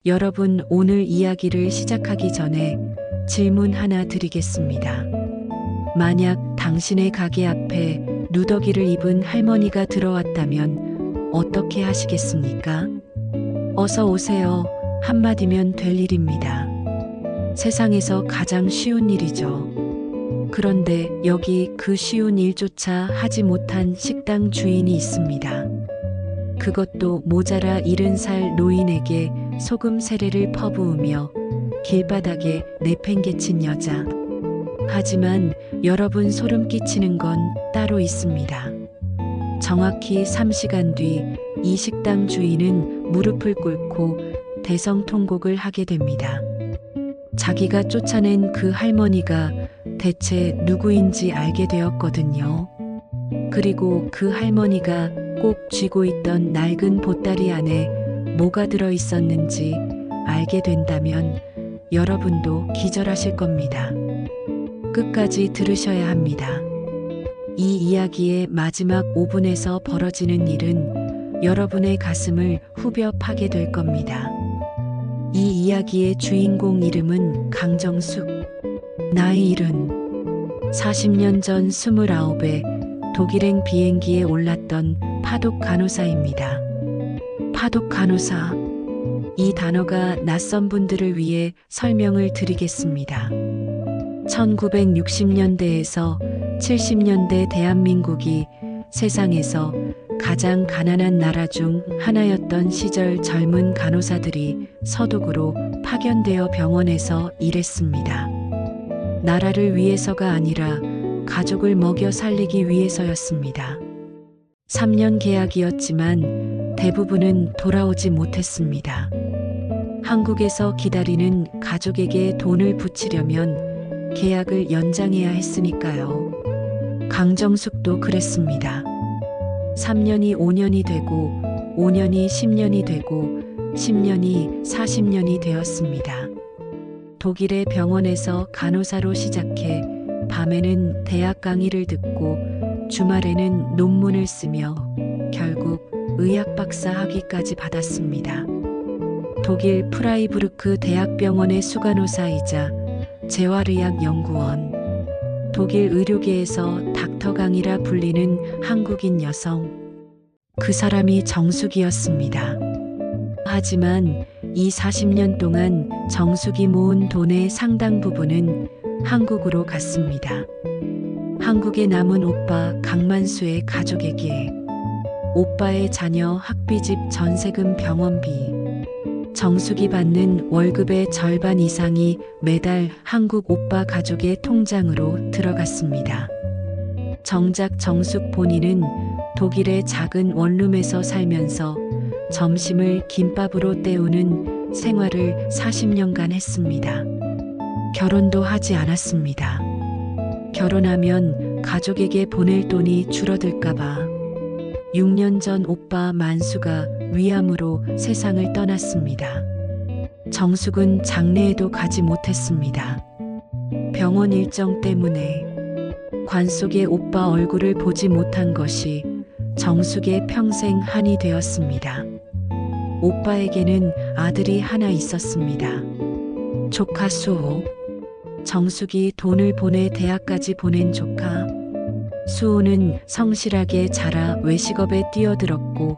여러분, 오늘 이야기를 시작하기 전에 질문 하나 드리겠습니다. 만약 당신의 가게 앞에 누더기를 입은 할머니가 들어왔다면 어떻게 하시겠습니까? 어서 오세요. 한마디면 될 일입니다. 세상에서 가장 쉬운 일이죠. 그런데 여기 그 쉬운 일조차 하지 못한 식당 주인이 있습니다. 그것도 모자라 70살 노인에게 소금 세례를 퍼부으며 길바닥에 내팽개친 여자. 하지만 여러분, 소름 끼치는 건 따로 있습니다. 정확히 3시간 뒤 이 식당 주인은 무릎을 꿇고 대성통곡을 하게 됩니다. 자기가 쫓아낸 그 할머니가 대체 누구인지 알게 되었거든요. 그리고 그 할머니가 꼭 쥐고 있던 낡은 보따리 안에 뭐가 들어 있었는지 알게 된다면 여러분도 기절하실 겁니다. 끝까지 들으셔야 합니다. 이 이야기의 마지막 5분에서 벌어지는 일은 여러분의 가슴을 후벼 파게 될 겁니다. 이 이야기의 주인공 이름은 강정숙. 나이 70. 40년 전 29에 독일행 비행기에 올랐던 파독 간호사입니다. 파독 간호사. 이 단어가 낯선 분들을 위해 설명을 드리겠습니다. 1960년대에서 70년대 대한민국이 세상에서 가장 가난한 나라 중 하나였던 시절, 젊은 간호사들이 서독으로 파견되어 병원에서 일했습니다. 나라를 위해서가 아니라 가족을 먹여 살리기 위해서였습니다. 3년 계약이었지만 대부분은 돌아오지 못했습니다. 한국에서 기다리는 가족에게 돈을 붙이려면 계약을 연장해야 했으니까요. 강정숙도 그랬습니다. 3년이 5년이 되고 5년이 10년이 되고 10년이 40년이 되었습니다. 독일의 병원에서 간호사로 시작해 밤에는 대학 강의를 듣고 주말에는 논문을 쓰며 결국 의학 박사 학위까지 받았습니다. 독일 프라이부르크 대학병원의 수간호사이자 재활의학연구원, 독일 의료계에서 닥터 강이라 불리는 한국인 여성. 그 사람이 정숙이었습니다. 하지만 이 40년 동안 정숙이 모은 돈의 상당 부분은 한국으로 갔습니다. 한국에 남은 오빠 강만수의 가족에게, 오빠의 자녀 학비집, 전세금, 병원비. 정숙이 받는 월급의 절반 이상이 매달 한국 오빠 가족의 통장으로 들어갔습니다. 정작 정숙 본인은 독일의 작은 원룸에서 살면서 점심을 김밥으로 때우는 생활을 40년간 했습니다. 결혼도 하지 않았습니다. 결혼하면 가족에게 보낼 돈이 줄어들까봐. 6년 전 오빠 만수가 위암으로 세상을 떠났습니다. 정숙은 장례에도 가지 못했습니다. 병원 일정 때문에. 관 속의 오빠 얼굴을 보지 못한 것이 정숙의 평생 한이 되었습니다. 오빠에게는 아들이 하나 있었습니다. 조카 수호. 정숙이 돈을 보내 대학까지 보낸 조카. 수호는 성실하게 자라 외식업에 뛰어들었고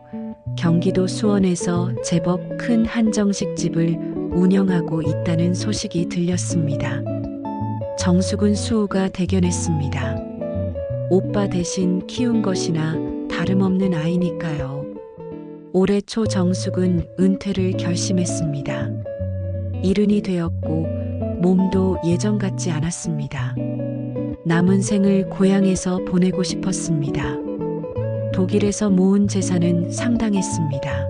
경기도 수원에서 제법 큰 한정식집을 운영하고 있다는 소식이 들렸습니다. 정숙은 수호가 대견했습니다. 오빠 대신 키운 것이나 다름없는 아이니까요. 올해 초 정숙은 은퇴를 결심했습니다. 이른이 되었고 몸도 예전 같지 않았습니다. 남은 생을 고향에서 보내고 싶었습니다. 독일에서 모은 재산은 상당했습니다.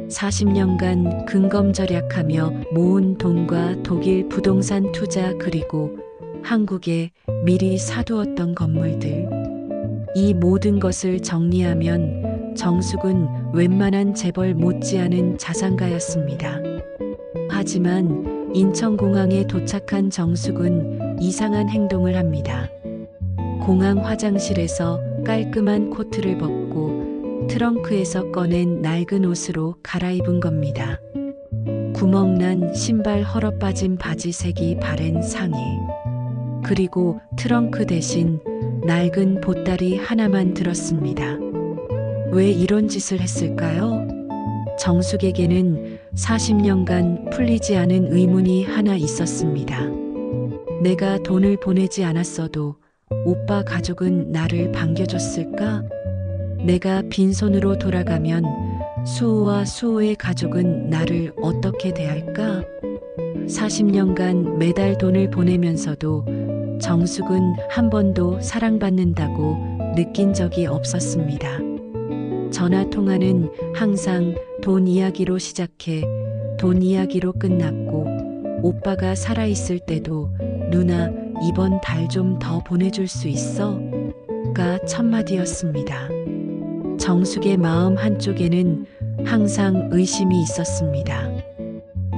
40년간 근검절약하며 모은 돈과 독일 부동산 투자, 그리고 한국에 미리 사두었던 건물들. 이 모든 것을 정리하면 정숙은 웬만한 재벌 못지않은 자산가였습니다. 하지만 인천공항에 도착한 정숙은 이상한 행동을 합니다. 공항 화장실에서 깔끔한 코트를 벗고 트렁크에서 꺼낸 낡은 옷으로 갈아입은 겁니다. 구멍난 신발, 헐어빠진 바지, 색이 바랜 상의, 그리고 트렁크 대신 낡은 보따리 하나만 들었습니다. 왜 이런 짓을 했을까요? 정숙에게는 40년간 풀리지 않은 의문이 하나 있었습니다. 내가 돈을 보내지 않았어도 오빠 가족은 나를 반겨줬을까? 내가 빈손으로 돌아가면 수호와 수호의 가족은 나를 어떻게 대할까? 40년간 매달 돈을 보내면서도 정숙은 한 번도 사랑받는다고 느낀 적이 없었습니다. 전화 통화는 항상 돈 이야기로 시작해 돈 이야기로 끝났고, 오빠가 살아있을 때도 누나 이번 달 좀 더 보내줄 수 있어? 가 첫마디였습니다. 정숙의 마음 한쪽에는 항상 의심이 있었습니다.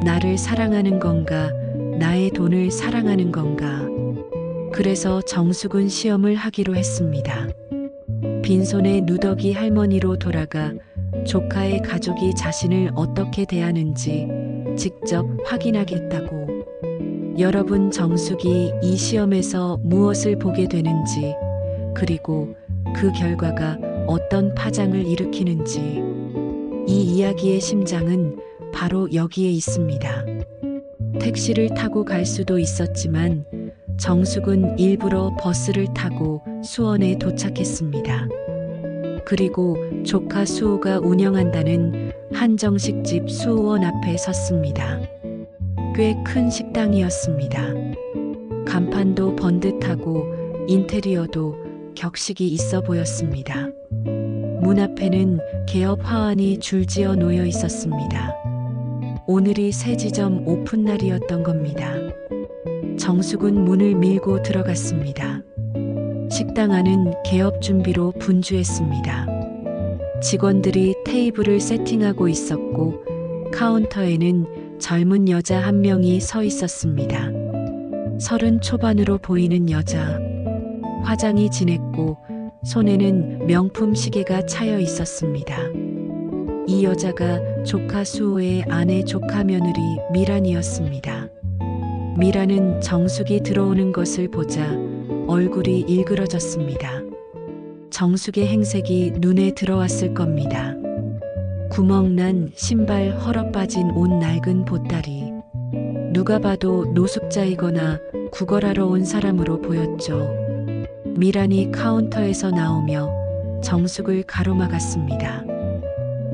나를 사랑하는 건가, 나의 돈을 사랑하는 건가. 그래서 정숙은 시험을 하기로 했습니다. 빈손에 누더기 할머니로 돌아가 조카의 가족이 자신을 어떻게 대하는지 직접 확인하겠다고. 여러분, 정숙이 이 시험에서 무엇을 보게 되는지, 그리고 그 결과가 어떤 파장을 일으키는지, 이 이야기의 심장은 바로 여기에 있습니다. 택시를 타고 갈 수도 있었지만 정숙은 일부러 버스를 타고 수원에 도착했습니다. 그리고 조카 수호가 운영한다는 한정식집 수호원 앞에 섰습니다. 꽤 큰 식당이었습니다. 간판도 번듯하고 인테리어도 격식이 있어 보였습니다. 문 앞에는 개업 화환이 줄지어 놓여 있었습니다. 오늘이 새 지점 오픈 날이었던 겁니다. 정숙은 문을 밀고 들어갔습니다. 식당 안은 개업 준비로 분주했습니다. 직원들이 테이블을 세팅하고 있었고, 카운터에는 젊은 여자 한 명이 서 있었습니다. 30 초반으로 보이는 여자. 화장이 진했고 손에는 명품 시계가 차여 있었습니다. 이 여자가 조카 수호의 아내, 조카 며느리 미란이었습니다. 미란은 정숙이 들어오는 것을 보자 얼굴이 일그러졌습니다. 정숙의 행색이 눈에 들어왔을 겁니다. 구멍난 신발, 헐어빠진 옷, 낡은 보따리. 누가 봐도 노숙자이거나 구걸하러 온 사람으로 보였죠. 미란이 카운터에서 나오며 정숙을 가로막았습니다.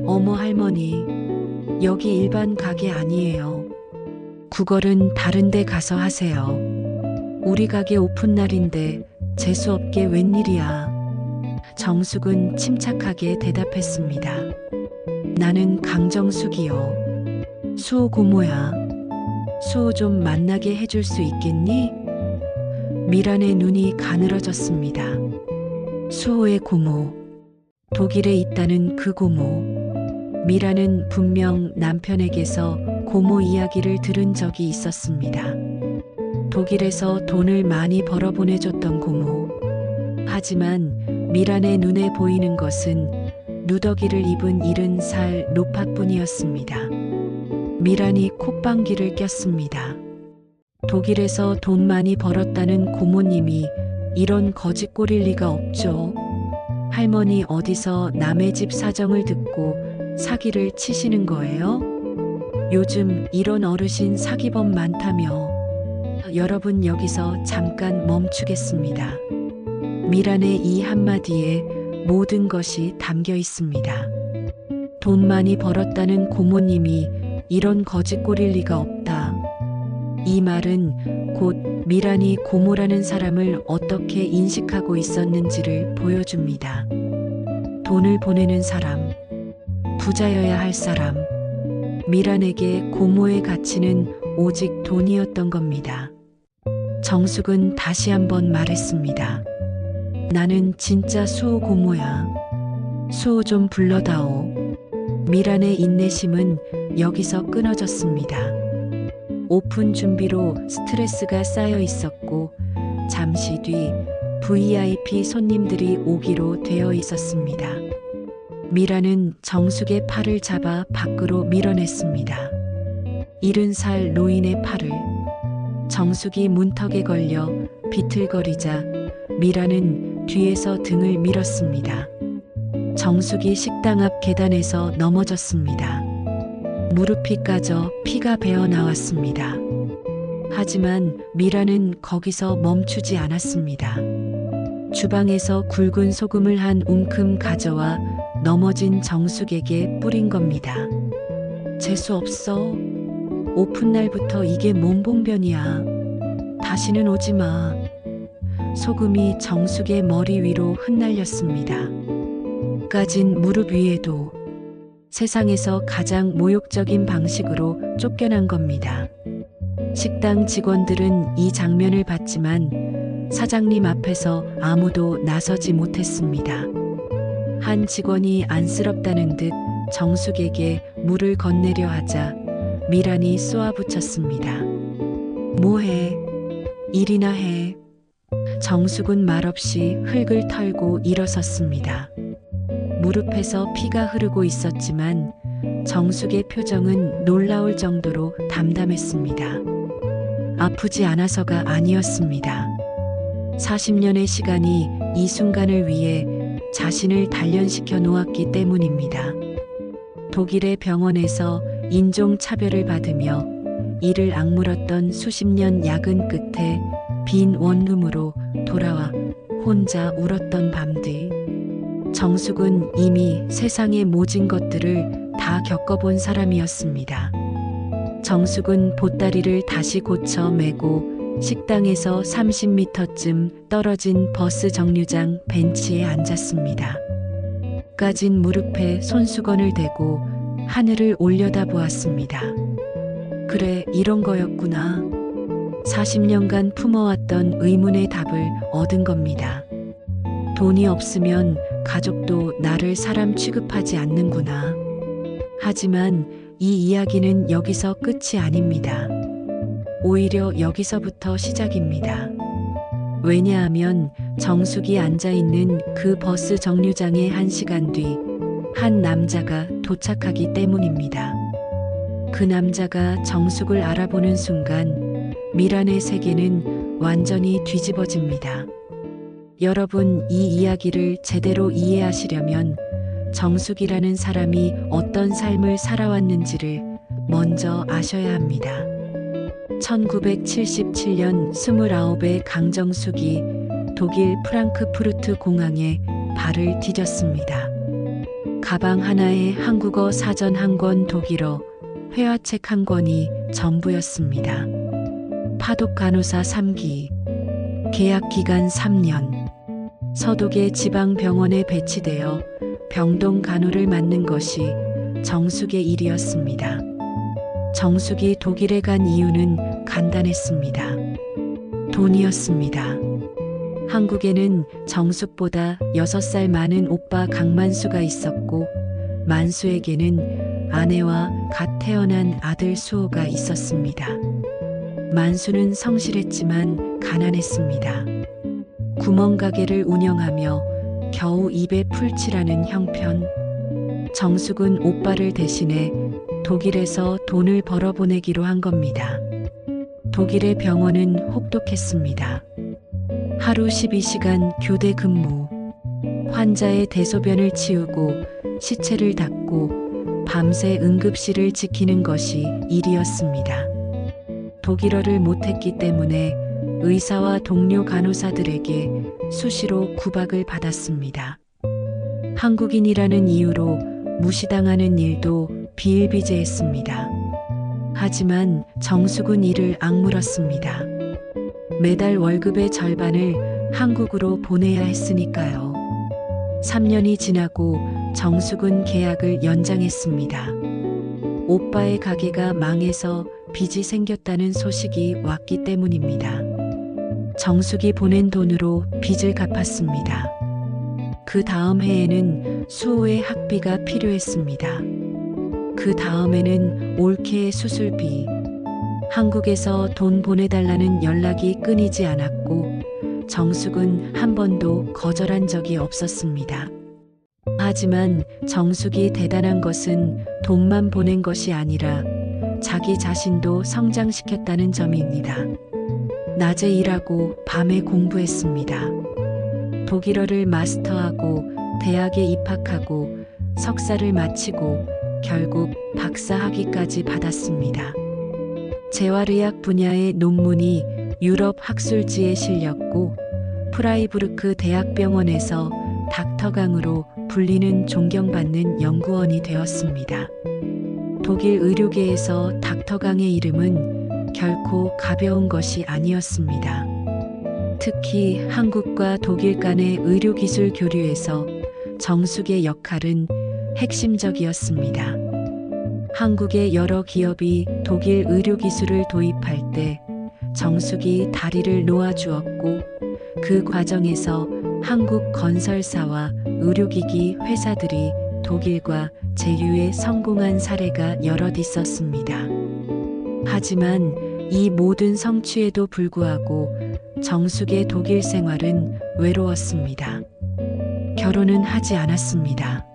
어머 할머니, 여기 일반 가게 아니에요. 구걸은 다른 데 가서 하세요. 우리 가게 오픈 날인데 재수없게 웬일이야. 정숙은 침착하게 대답했습니다. 나는 강정숙이요. 수호 고모야. 수호 좀 만나게 해줄 수 있겠니? 미란의 눈이 가늘어졌습니다. 수호의 고모. 독일에 있다는 그 고모. 미란은 분명 남편에게서 고모 이야기를 들은 적이 있었습니다. 독일에서 돈을 많이 벌어 보내줬던 고모. 하지만 미란의 눈에 보이는 것은 누더기를 입은 70살 노파뿐이었습니다. 미란이 콧방귀를 꼈습니다. 독일에서 돈 많이 벌었다는 고모님이 이런 거짓골일 리가 없죠. 할머니 어디서 남의 집 사정을 듣고 사기를 치시는 거예요? 요즘 이런 어르신 사기범 많다며. 여러분, 여기서 잠깐 멈추겠습니다. 미란의 이 한마디에 모든 것이 담겨 있습니다. 돈 많이 벌었다는 고모님이 이런 거짓골일 리가 없다. 이 말은 곧 미란이 고모라는 사람을 어떻게 인식하고 있었는지를 보여줍니다. 돈을 보내는 사람, 부자여야 할 사람. 미란에게 고모의 가치는 오직 돈이었던 겁니다. 정숙은 다시 한번 말했습니다. 나는 진짜 수호 고모야. 수호 좀 불러다오. 미란의 인내심은 여기서 끊어졌습니다. 오픈 준비로 스트레스가 쌓여 있었고, 잠시 뒤 VIP 손님들이 오기로 되어 있었습니다. 미란은 정숙의 팔을 잡아 밖으로 밀어냈습니다. 70살 노인의 팔을 정숙이 문턱에 걸려 비틀거리자 미라는 뒤에서 등을 밀었습니다. 정숙이 식당 앞 계단에서 넘어졌습니다. 무릎이 까져 피가 배어 나왔습니다. 하지만 미라는 거기서 멈추지 않았습니다. 주방에서 굵은 소금을 한 움큼 가져와 넘어진 정숙에게 뿌린 겁니다. 재수 없어. 오픈날부터 이게 뭔 봉변이야. 다시는 오지 마. 소금이 정숙의 머리 위로 흩날렸습니다. 까진 무릎 위에도 세상에서 가장 모욕적인 방식으로 쫓겨난 겁니다. 식당 직원들은 이 장면을 봤지만 사장님 앞에서 아무도 나서지 못했습니다. 한 직원이 안쓰럽다는 듯 정숙에게 물을 건네려 하자 미란이 쏘아붙였습니다. 뭐해? 일이나 해. 정숙은 말없이 흙을 털고 일어섰습니다. 무릎에서 피가 흐르고 있었지만 정숙의 표정은 놀라울 정도로 담담했습니다. 아프지 않아서가 아니었습니다. 40년의 시간이 이 순간을 위해 자신을 단련시켜 놓았기 때문입니다. 독일의 병원에서 인종차별을 받으며 이를 악물었던 수십 년 야근 끝에 빈 원룸으로 돌아와 혼자 울었던 밤들. 정숙은 이미 세상의 모진 것들을 다 겪어본 사람이었습니다. 정숙은 보따리를 다시 고쳐 메고 식당에서 30m쯤 떨어진 버스 정류장 벤치에 앉았습니다. 까진 무릎에 손수건을 대고 하늘을 올려다보았습니다. 그래, 이런 거였구나. 40년간 품어왔던 의문의 답을 얻은 겁니다. 돈이 없으면 가족도 나를 사람 취급하지 않는구나. 하지만 이 이야기는 여기서 끝이 아닙니다. 오히려 여기서부터 시작입니다. 왜냐하면 정숙이 앉아있는 그 버스 정류장의 1시간 뒤 한 남자가 도착하기 때문입니다. 그 남자가 정숙을 알아보는 순간 미란의 세계는 완전히 뒤집어집니다. 여러분, 이 이야기를 제대로 이해하시려면 정숙이라는 사람이 어떤 삶을 살아왔는지를 먼저 아셔야 합니다. 1977년 29의 강정숙이 독일 프랑크푸르트 공항에 발을 디뎠습니다. 가방 하나에 한국어 사전 한 권, 독일어 회화책 1권이 전부였습니다. 파독 간호사 3기, 계약 기간 3년, 서독의 지방병원에 배치되어 병동 간호를 맡는 것이 정숙의 일이었습니다. 정숙이 독일에 간 이유는 간단했습니다. 돈이었습니다. 한국에는 정숙보다 6살 많은 오빠 강만수가 있었고 만수에게는 아내와 갓 태어난 아들 수호가 있었습니다. 만수는 성실했지만 가난했습니다. 구멍가게를 운영하며 겨우 입에 풀칠하는 형편. 정숙은 오빠를 대신해 독일에서 돈을 벌어보내기로 한 겁니다. 독일의 병원은 혹독했습니다. 하루 12시간 교대 근무, 환자의 대소변을 치우고 시체를 닦고 밤새 응급실을 지키는 것이 일이었습니다. 독일어를 못했기 때문에 의사와 동료 간호사들에게 수시로 구박을 받았습니다. 한국인이라는 이유로 무시당하는 일도 비일비재했습니다. 하지만 정숙은 이를 악물었습니다. 매달 월급의 절반을 한국으로 보내야 했으니까요. 3년이 지나고 정숙은 계약을 연장했습니다. 오빠의 가게가 망해서 빚이 생겼다는 소식이 왔기 때문입니다. 정숙이 보낸 돈으로 빚을 갚았습니다. 그 다음 해에는 수호의 학비가 필요했습니다. 그 다음에는 올케의 수술비. 한국에서 돈 보내달라는 연락이 끊이지 않았고 정숙은 한 번도 거절한 적이 없었습니다. 하지만 정숙이 대단한 것은 돈만 보낸 것이 아니라 자기 자신도 성장시켰다는 점입니다. 낮에 일하고 밤에 공부했습니다. 독일어를 마스터하고 대학에 입학하고 석사를 마치고 결국 박사 학위까지 받았습니다. 재활의학 분야의 논문이 유럽 학술지에 실렸고 프라이부르크 대학병원에서 닥터강으로 불리는 존경받는 연구원이 되었습니다. 독일 의료계에서 닥터강의 이름은 결코 가벼운 것이 아니었습니다. 특히 한국과 독일 간의 의료기술 교류에서 정숙의 역할은 핵심적이었습니다. 한국의 여러 기업이 독일 의료기술을 도입할 때 정숙이 다리를 놓아주었고 그 과정에서 한국 건설사와 의료기기 회사들이 독일과 제휴에 성공한 사례가 여럿 있었습니다. 하지만 이 모든 성취에도 불구하고 정숙의 독일 생활은 외로웠습니다. 결혼은 하지 않았습니다.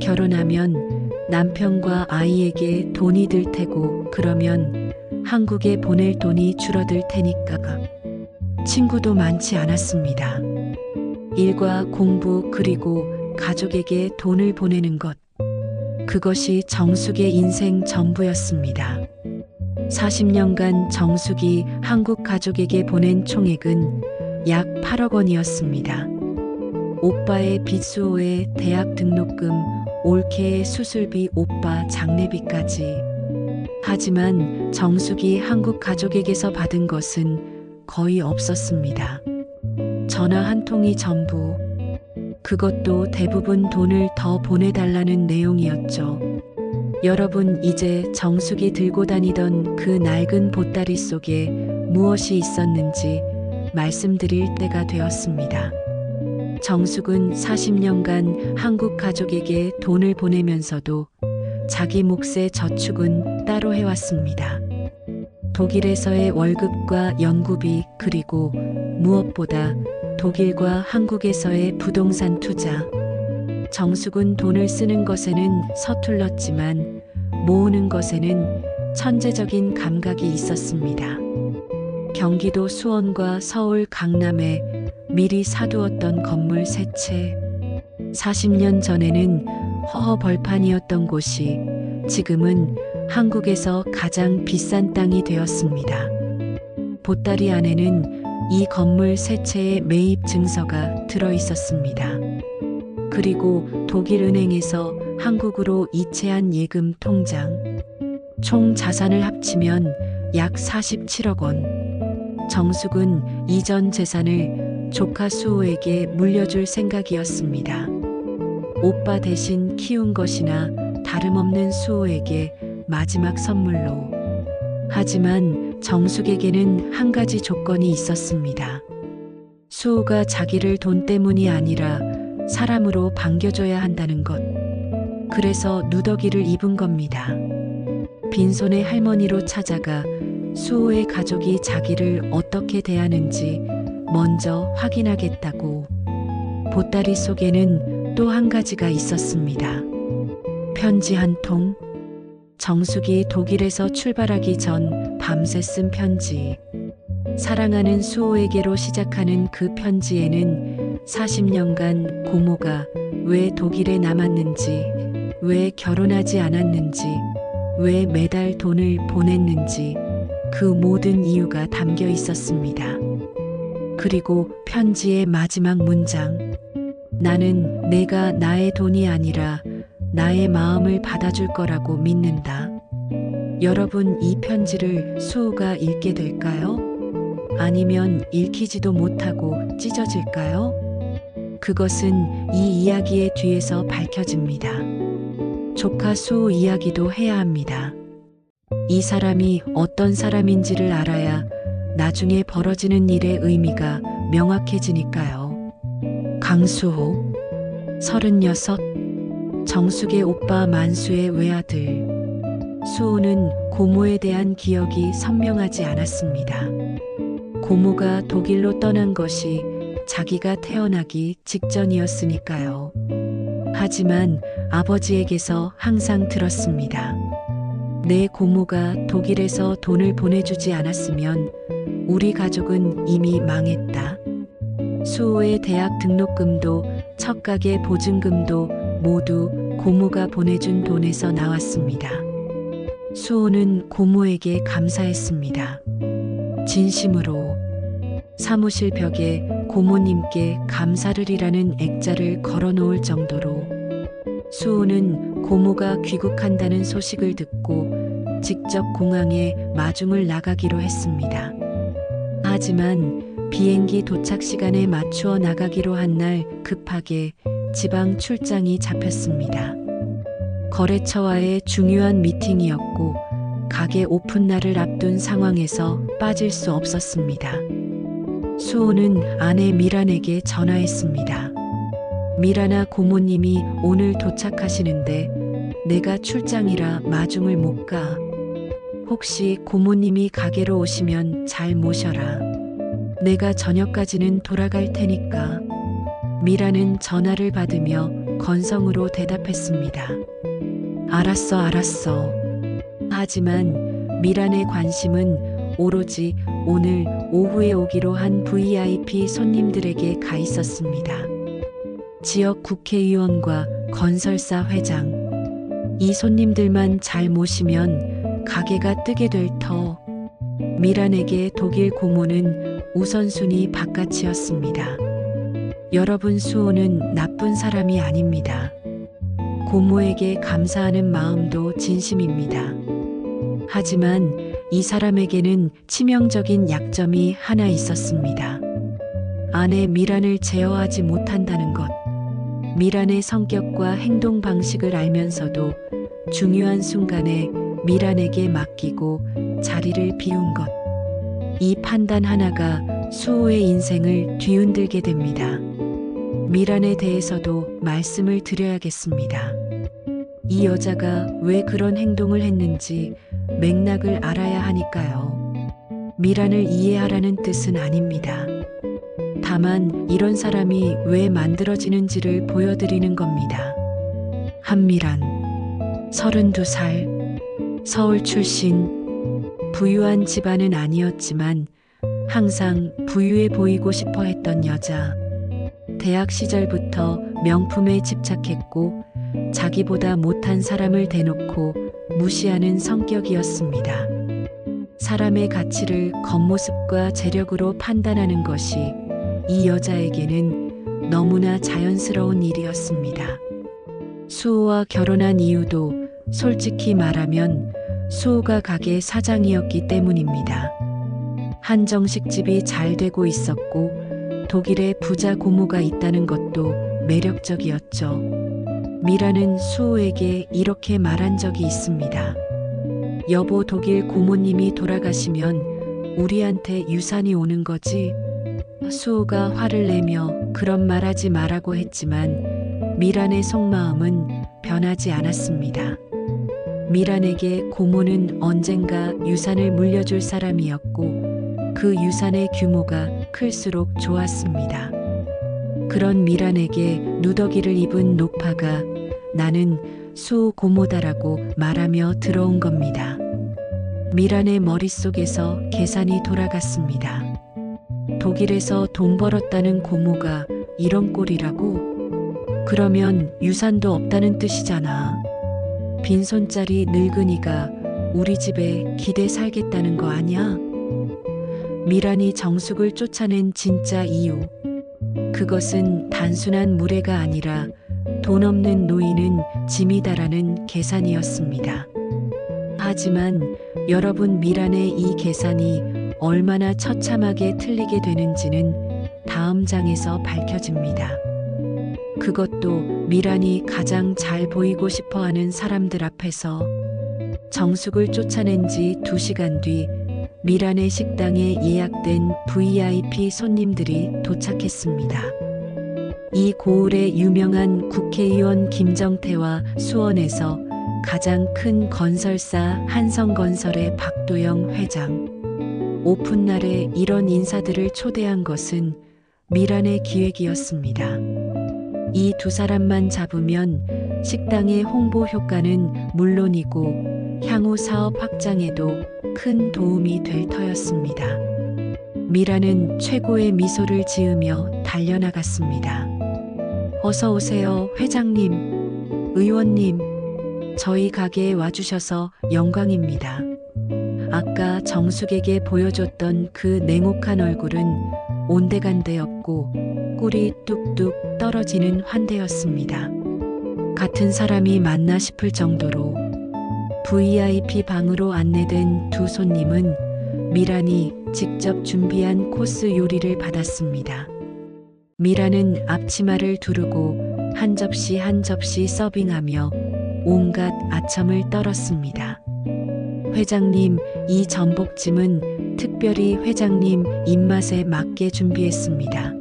결혼하면 남편과 아이에게 돈이 들 테고 그러면 한국에 보낼 돈이 줄어들 테니까. 친구도 많지 않았습니다. 일과 공부 그리고 가족에게 돈을 보내는 것. 그것이 정숙의 인생 전부였습니다. 40년간 정숙이 한국 가족에게 보낸 총액은 약 8억 원이었습니다. 오빠의 빚수호의 대학 등록금, 올케의 수술비, 오빠 장례비까지. 하지만 정숙이 한국 가족에게서 받은 것은 거의 없었습니다. 전화 한 통이 전부. 그것도 대부분 돈을 더 보내달라는 내용이었죠. 여러분, 이제 정숙이 들고 다니던 그 낡은 보따리 속에 무엇이 있었는지 말씀드릴 때가 되었습니다. 정숙은 40년간 한국 가족에게 돈을 보내면서도 자기 몫의 저축은 따로 해왔습니다. 독일에서의 월급과 연구비 그리고 무엇보다 독일과 한국에서의 부동산 투자. 정숙은 돈을 쓰는 것에는 서툴렀지만 모으는 것에는 천재적인 감각이 있었습니다. 경기도 수원과 서울 강남에 미리 사두었던 건물 3채. 40년 전에는 허허벌판이었던 곳이 지금은 한국에서 가장 비싼 땅이 되었습니다. 보따리 안에는 이 건물 3채의 매입 증서가 들어 있었습니다. 그리고 독일 은행에서 한국으로 이체한 예금 통장. 총 자산을 합치면 약 47억 원. 정숙은 이전 재산을 조카 수호에게 물려줄 생각이었습니다. 오빠 대신 키운 것이나 다름없는 수호에게 마지막 선물로. 하지만 정숙에게는 한 가지 조건이 있었습니다. 수호가 자기를 돈 때문이 아니라 사람으로 반겨줘야 한다는 것. 그래서 누더기를 입은 겁니다. 빈손의 할머니로 찾아가 수호의 가족이 자기를 어떻게 대하는지 먼저 확인하겠다고. 보따리 속에는 또 한 가지가 있었습니다. 편지 한 통. 정숙이 독일에서 출발하기 전 밤새 쓴 편지. 사랑하는 수호에게로 시작하는 그 편지에는 40년간 고모가 왜 독일에 남았는지, 왜 결혼하지 않았는지, 왜 매달 돈을 보냈는지 그 모든 이유가 담겨 있었습니다. 그리고 편지의 마지막 문장. 나는 내가 나의 돈이 아니라 나의 마음을 받아줄 거라고 믿는다. 여러분, 이 편지를 수호가 읽게 될까요? 아니면 읽히지도 못하고 찢어질까요? 그것은 이 이야기의 뒤에서 밝혀집니다. 조카 수호 이야기도 해야 합니다. 이 사람이 어떤 사람인지를 알아야 나중에 벌어지는 일의 의미가 명확해지니까요. 강수호, 36, 정숙의 오빠 만수의 외아들. 수호는 고모에 대한 기억이 선명하지 않았습니다. 고모가 독일로 떠난 것이 자기가 태어나기 직전이었으니까요. 하지만 아버지에게서 항상 들었습니다. 내 고모가 독일에서 돈을 보내주지 않았으면 우리 가족은 이미 망했다. 수호의 대학 등록금도 첫 가게 보증금도 모두 고모가 보내준 돈에서 나왔습니다. 수호는 고모에게 감사했습니다. 진심으로. 사무실 벽에 고모님께 감사를이라는 액자를 걸어놓을 정도로. 수호는 고모가 귀국한다는 소식을 듣고 직접 공항에 마중을 나가기로 했습니다. 하지만 비행기 도착 시간에 맞추어 나가기로 한 날 급하게 지방 출장이 잡혔습니다. 거래처와의 중요한 미팅이었고 가게 오픈 날을 앞둔 상황에서 빠질 수 없었습니다. 수호는 아내 미란에게 전화했습니다. 미란아, 고모님이 오늘 도착하시는데 내가 출장이라 마중을 못 가. 혹시 고모님이 가게로 오시면 잘 모셔라. 내가 저녁까지는 돌아갈 테니까. 미란은 전화를 받으며 건성으로 대답했습니다. 알았어, 알았어. 하지만 미란의 관심은 오로지 오늘 오후에 오기로 한 VIP 손님들에게 가 있었습니다. 지역 국회의원과 건설사 회장. 이 손님들만 잘 모시면 가게가 뜨게 될 터. 미란에게 독일 고모는 우선순위 바깥이었습니다. 여러분, 수호는 나쁜 사람이 아닙니다. 고모에게 감사하는 마음도 진심입니다. 하지만 이 사람에게는 치명적인 약점이 하나 있었습니다. 아내 미란을 제어하지 못한다는 것. 미란의 성격과 행동 방식을 알면서도 중요한 순간에 미란에게 맡기고 자리를 비운 것. 이 판단 하나가 수호의 인생을 뒤흔들게 됩니다. 미란에 대해서도 말씀을 드려야겠습니다. 이 여자가 왜 그런 행동을 했는지 맥락을 알아야 하니까요. 미란을 이해하라는 뜻은 아닙니다. 다만 이런 사람이 왜 만들어지는지를 보여드리는 겁니다. 한미란, 32살, 서울 출신, 부유한 집안은 아니었지만 항상 부유해 보이고 싶어 했던 여자. 대학 시절부터 명품에 집착했고 자기보다 못한 사람을 대놓고 무시하는 성격이었습니다. 사람의 가치를 겉모습과 재력으로 판단하는 것이 이 여자에게는 너무나 자연스러운 일이었습니다. 수호와 결혼한 이유도 솔직히 말하면 수호가 가게 사장이었기 때문입니다. 한정식집이 잘 되고 있었고 독일에 부자 고모가 있다는 것도 매력적이었죠. 미라는 수호에게 이렇게 말한 적이 있습니다. 여보, 독일 고모님이 돌아가시면 우리한테 유산이 오는 거지? 수호가 화를 내며 그런 말 하지 말라고 했지만 미란의 속마음은 변하지 않았습니다. 미란에게 고모는 언젠가 유산을 물려줄 사람이었고 그 유산의 규모가 클수록 좋았습니다. 그런 미란에게 누더기를 입은 노파가 나는 수호 고모다라고 말하며 들어온 겁니다. 미란의 머릿속에서 계산이 돌아갔습니다. 독일에서 돈 벌었다는 고모가 이런 꼴이라고? 그러면 유산도 없다는 뜻이잖아. 빈손짜리 늙은이가 우리 집에 기대 살겠다는 거 아니야? 미란이 정숙을 쫓아낸 진짜 이유. 그것은 단순한 무례가 아니라 돈 없는 노인은 짐이다라는 계산이었습니다. 하지만 여러분, 미란의 이 계산이 얼마나 처참하게 틀리게 되는지는 다음 장에서 밝혀집니다. 그것도 미란이 가장 잘 보이고 싶어하는 사람들 앞에서. 정숙을 쫓아낸 지 2시간 뒤 미란의 식당에 예약된 VIP 손님들이 도착했습니다. 이 고을의 유명한 국회의원 김정태와 수원에서 가장 큰 건설사 한성건설의 박도영 회장. 오픈날에 이런 인사들을 초대한 것은 미란의 기획이었습니다. 이 두 사람만 잡으면 식당의 홍보 효과는 물론이고 향후 사업 확장에도 큰 도움이 될 터였습니다. 미라는 최고의 미소를 지으며 달려나갔습니다. 어서 오세요, 회장님, 의원님. 저희 가게에 와주셔서 영광입니다. 아까 정숙에게 보여줬던 그 냉혹한 얼굴은 온데간데 없고 꿀이 뚝뚝 떨어지는 환대였습니다. 같은 사람이 맞나 싶을 정도로 VIP 방으로 안내된 두 손님은 미란이 직접 준비한 코스 요리를 받았습니다. 미란은 앞치마를 두르고 한 접시 한 접시 서빙하며 온갖 아첨을 떨었습니다. 회장님, 이 전복찜은 특별히 회장님 입맛에 맞게 준비했습니다.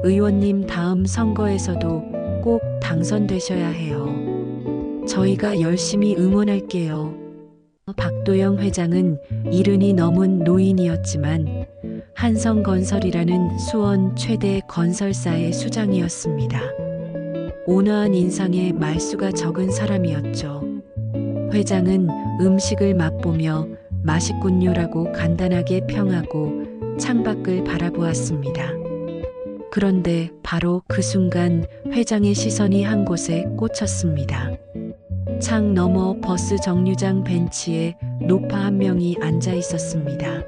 의원님 다음 선거에서도 꼭 당선되셔야 해요. 저희가 열심히 응원할게요. 박도영 회장은 이른이 넘은 노인이었지만 한성건설이라는 수원 최대 건설사의 수장이었습니다. 온화한 인상에 말수가 적은 사람이었죠. 회장은 음식을 맛보며 맛있군요라고 간단하게 평하고 창밖을 바라보았습니다. 그런데 바로 그 순간 회장의 시선이 한 곳에 꽂혔습니다. 창 너머 버스 정류장 벤치에 노파 한 명이 앉아 있었습니다.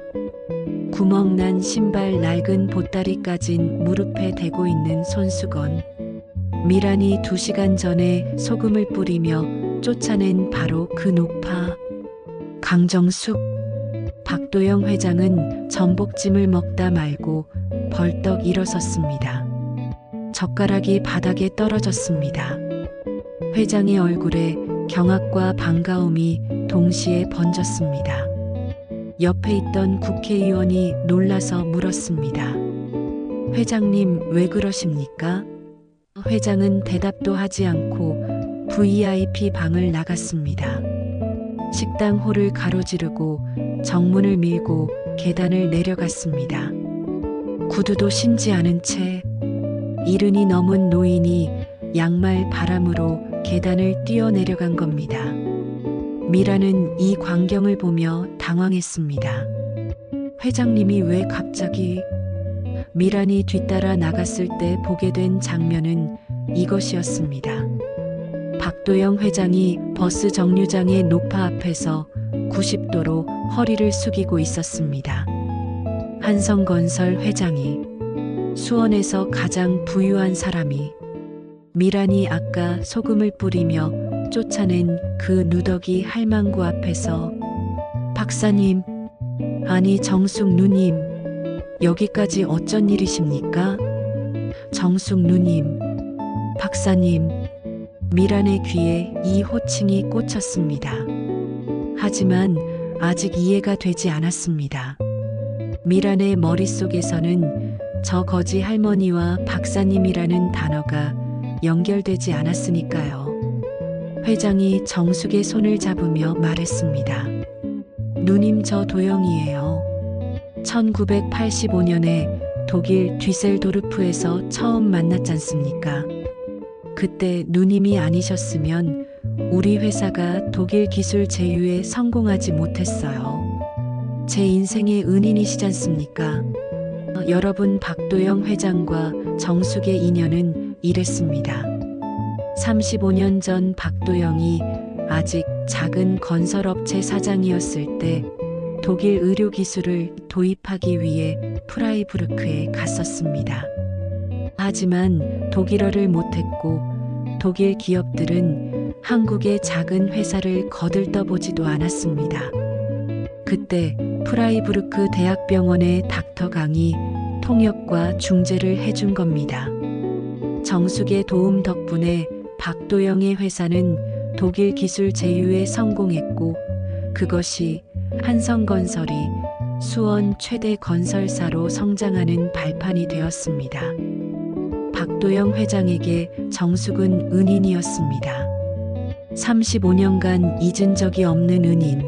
구멍난 신발 낡은 보따리 까진 무릎에 대고 있는 손수건. 미란이 2시간 전에 소금을 뿌리며 쫓아낸 바로 그 노파. 강정숙. 박도영 회장은 전복찜을 먹다 말고 벌떡 일어섰습니다. 젓가락이 바닥에 떨어졌습니다. 회장의 얼굴에 경악과 반가움이 동시에 번졌습니다. 옆에 있던 국회의원이 놀라서 물었습니다. 회장님, 왜 그러십니까? 회장은 대답도 하지 않고 VIP 방을 나갔습니다. 식당 홀을 가로지르고 정문을 밀고 계단을 내려갔습니다. 구두도 신지 않은 채 이른이 넘은 노인이 양말 바람으로 계단을 뛰어내려간 겁니다. 미라는 이 광경을 보며 당황했습니다. 회장님이 왜 갑자기? 미란이 뒤따라 나갔을 때 보게 된 장면은 이것이었습니다. 박도영 회장이 버스 정류장의 노파 앞에서 90도로 허리를 숙이고 있었습니다. 한성건설 회장이, 수원에서 가장 부유한 사람이, 미란이 아까 소금을 뿌리며 쫓아낸 그 누더기 할망구 앞에서 박사님, 아니 정숙 누님, 여기까지 어쩐 일이십니까? 정숙 누님, 박사님. 미란의 귀에 이 호칭이 꽂혔습니다. 하지만 아직 이해가 되지 않았습니다. 미란의 머릿속에서는 저 거지 할머니와 박사님이라는 단어가 연결되지 않았으니까요. 회장이 정숙의 손을 잡으며 말했습니다. 누님, 저 도영이에요. 1985년에 독일 뒤셀도르프에서 처음 만났잖습니까? 그때 누님이 아니셨으면 우리 회사가 독일 기술 제휴에 성공하지 못했어요. 제 인생의 은인이시잖습니까? 여러분, 박도영 회장과 정숙의 인연은 이랬습니다. 35년 전 박도영이 아직 작은 건설업체 사장이었을 때 독일 의료 기술을 도입하기 위해 프라이부르크에 갔었습니다. 하지만 독일어를 못했고 독일 기업들은 한국의 작은 회사를 거들떠보지도 않았습니다. 그때 프라이부르크 대학병원의 닥터 강이 통역과 중재를 해준 겁니다. 정숙의 도움 덕분에 박도영의 회사는 독일 기술 제휴에 성공했고 그것이 한성건설이 수원 최대 건설사로 성장하는 발판이 되었습니다. 박도영 회장에게 정숙은 은인이었습니다. 35년간 잊은 적이 없는 은인.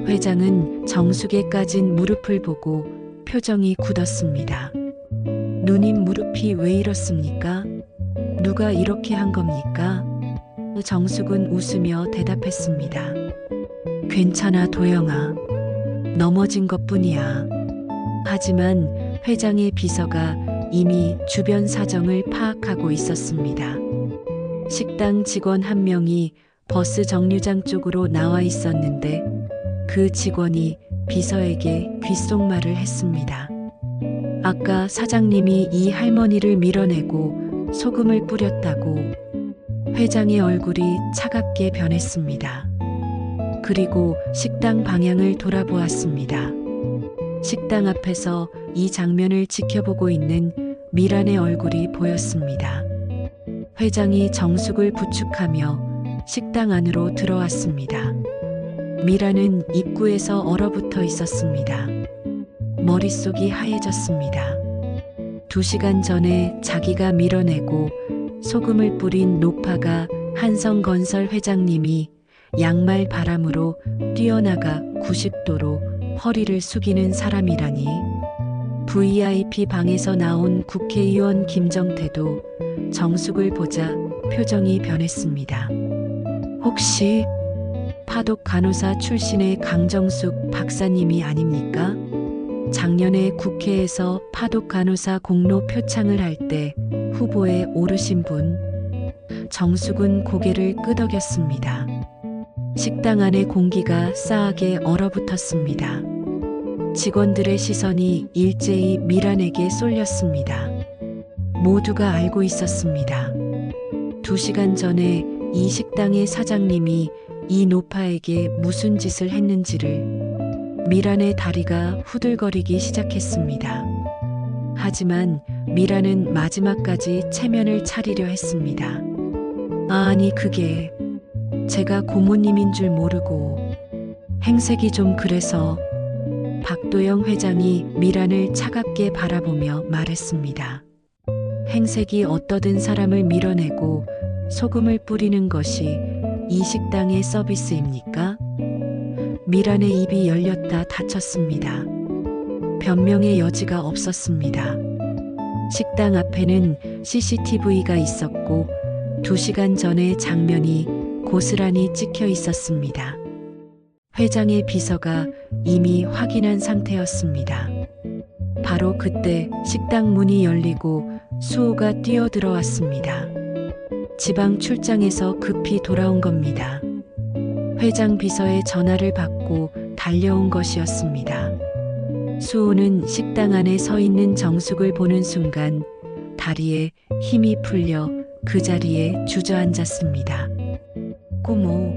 회장은 정숙에 까진 무릎을 보고 표정이 굳었습니다. 누님, 무릎이 왜 이렇습니까? 누가 이렇게 한 겁니까? 정숙은 웃으며 대답했습니다. 괜찮아, 도영아. 넘어진 것뿐이야. 하지만 회장의 비서가 이미 주변 사정을 파악하고 있었습니다. 식당 직원 한 명이 버스 정류장 쪽으로 나와 있었는데 그 직원이 비서에게 귓속말을 했습니다. 아까 사장님이 이 할머니를 밀어내고 소금을 뿌렸다고. 회장의 얼굴이 차갑게 변했습니다. 그리고 식당 방향을 돌아보았습니다. 식당 앞에서 이 장면을 지켜보고 있는 미란의 얼굴이 보였습니다. 회장이 정숙을 부축하며 식당 안으로 들어왔습니다. 미란은 입구에서 얼어붙어 있었습니다. 머릿속이 하얘졌습니다. 2시간 전에 자기가 밀어내고 소금을 뿌린 노파가 한성건설 회장님이 양말 바람으로 뛰어나가 90도로 허리를 숙이는 사람이라니. VIP 방에서 나온 국회의원 김정태도 정숙을 보자 표정이 변했습니다. 혹시 파독 간호사 출신의 강정숙 박사님이 아닙니까? 작년에 국회에서 파독 간호사 공로 표창을 할 때 후보에 오르신 분. 정숙은 고개를 끄덕였습니다. 식당 안의 공기가 싸하게 얼어붙었습니다. 직원들의 시선이 일제히 미란에게 쏠렸습니다. 모두가 알고 있었습니다. 2시간 전에 이 식당의 사장님이 이 노파에게 무슨 짓을 했는지를. 미란의 다리가 후들거리기 시작했습니다. 하지만 미란은 마지막까지 체면을 차리려 했습니다. 아니, 그게 제가 고모님인 줄 모르고 행색이 좀 그래서. 박도영 회장이 미란을 차갑게 바라보며 말했습니다. 행색이 어떠든 사람을 밀어내고 소금을 뿌리는 것이 이 식당의 서비스입니까? 미란의 입이 열렸다 닫혔습니다. 변명의 여지가 없었습니다. 식당 앞에는 CCTV가 있었고 2시간 전의 장면이 고스란히 찍혀 있었습니다. 회장의 비서가 이미 확인한 상태였습니다. 바로 그때 식당 문이 열리고 수호가 뛰어들어왔습니다. 지방 출장에서 급히 돌아온 겁니다. 회장 비서의 전화를 받고 달려온 것이었습니다. 수호는 식당 안에 서 있는 정숙을 보는 순간 다리에 힘이 풀려 그 자리에 주저앉았습니다. 고모.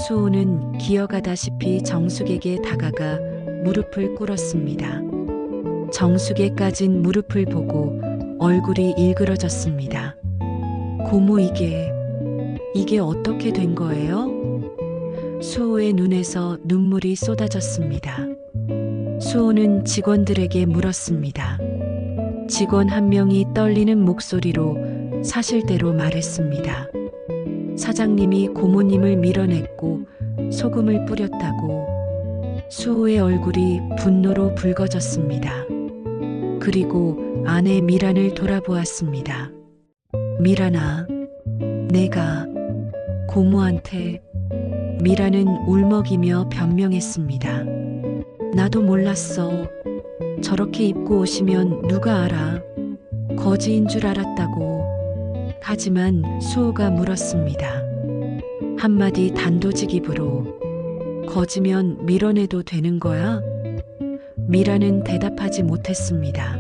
수호는 기어가다시피 정숙에게 다가가 무릎을 꿇었습니다. 정숙의 까진 무릎을 보고 얼굴이 일그러졌습니다. 고모, 이게 어떻게 된 거예요? 수호의 눈에서 눈물이 쏟아졌습니다. 수호는 직원들에게 물었습니다. 직원 한 명이 떨리는 목소리로 사실대로 말했습니다. 사장님이 고모님을 밀어냈고 소금을 뿌렸다고. 수호의 얼굴이 분노로 붉어졌습니다. 그리고 아내 미란을 돌아보았습니다. 미란아, 내가 고모한테. 미란은 울먹이며 변명했습니다. 나도 몰랐어. 저렇게 입고 오시면 누가 알아. 거지인 줄 알았다고. 하지만 수호가 물었습니다. 한마디 단도직입으로. 거지면 밀어내도 되는 거야? 미란은 대답하지 못했습니다.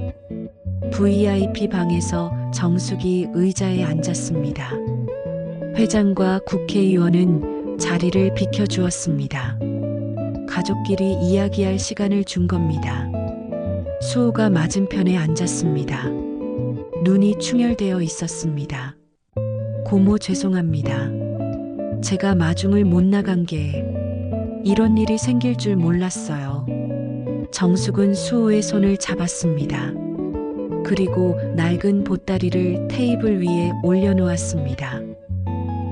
VIP 방에서 정숙이 의자에 앉았습니다. 회장과 국회의원은 자리를 비켜주었습니다. 가족끼리 이야기할 시간을 준 겁니다. 수호가 맞은편에 앉았습니다. 눈이 충혈되어 있었습니다. 고모, 죄송합니다. 제가 마중을 못 나간 게 이런 일이 생길 줄 몰랐어요. 정숙은 수호의 손을 잡았습니다. 그리고 낡은 보따리를 테이블 위에 올려놓았습니다.